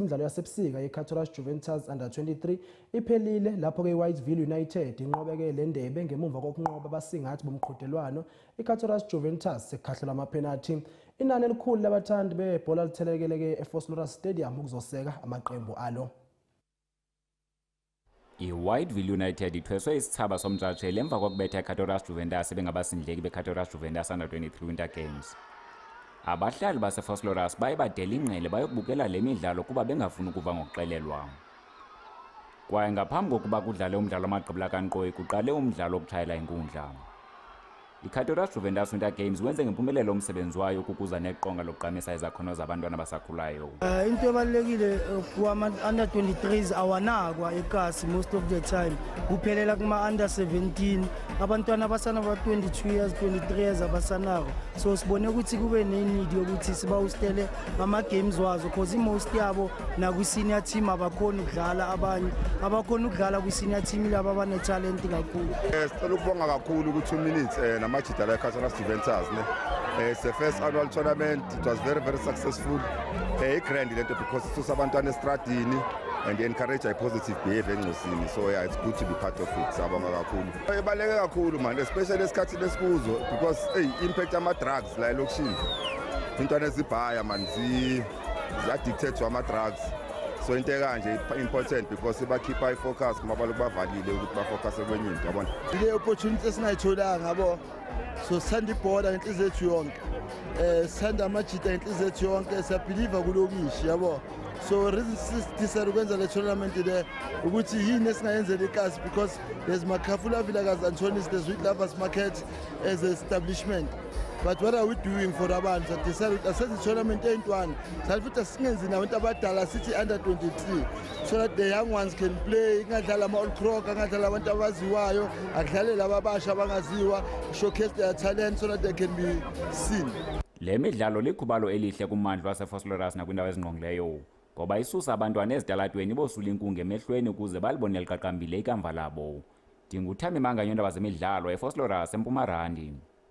imidlalo yasebusika yeCataract Juventus Under 23 iphelile lapho-ke iWhiteville United inqobeke le ndebe ngemuva kokunqoba abasingathi bomqhudelwano iCataract Juventus sekukhahlelwa amaphenathi. Inani elikhulu labathandi bebhola lithelekele-ke eFosloras Stadium ukuzoseka amaqembu alo. iWhiteville United ithweswe isithaba somtshantshelo emva kokubetha iCataract Juventus bengabasindleki beCataract Juventus Under 23 Winter Games. Abahlali baseFosloras baye badela ingqele bayokubukela le midlalo kuba bengafuni ukuva ngokuxelelwa. Kwaye ngaphambi kokuba kudlale umdlalo wamagqibela kankqoyi kuqale umdlalo wokutshayela inkundla. iCataract Juventus Winter Games wenze ngempumelelo umsebenzi wayo ukukuza neqonga lokuqamisa izakhono zabantwana abasakhulayo. Into ebalulekile kuma-under 23s awanakwa ekasi most of the time. Kuphelela kuma-under 17 abantwana abasana ba-22 years 23 years abasanako. So sibone ukuthi kube ne-need yokuthi sibawustele ama-games wazo because i-most yabo nakwi-senior team abakhona ukudlala, abanye abakhona ukudlala kwi-senior team laba abane-talent kakhulu. Sicela ukubonga kakhulu ku-2 minutes namajita la eCataract Juventus it's the first annual tournament. It was very, very successful. Grand lento because it's abantwana estradini and encourage a positive behavior encosini. So yeah, it's good to be part of it. Sabonga kakhulu. Ebaleke kakhulu man, especially esikhathini esikuzo because impact ama-drugs la elokishini. Intwana ezibhaya man zi-addicted to ama-drugs. So into kanje important because bakhipha ifocus kuma baloku bavalile ukuthi bafocus kwenye into yabona. Le opportunity esingayitholanga ngabo. So sanda ibhola inhliziyo yethu yonke. Sanda amajita inhliziyo yethu yonke siyabelieve kulokishi yabo. So decide ukwenza le tournament le ukuthi yini esingayenzela ikasi because there's Makhafula Vilakazi Antonis, there's Wheat Lovers Market as an establishment. But what are we doing for abantu? So decide to set the tournament eyintwana. Salfuthi singenzi nabantu abadala sithi under 23 so that the young ones can play. Ingadlala ama-all croc, angadlala abantu abaziwayo, akudlale laba abasha abangaziwa, showcase their talent so that they can be seen. Le midlalo likhubalo elihle kummandla waseFosloras nakwindawo ezingqongileyo ngoba isusa abantwana ezitalatweni bosula inkungu emehlweni ukuze balibone liqaqambile ikamva labo. Ndinguthami Manganyondaba zemidlalo eFosloras eMpumarandi.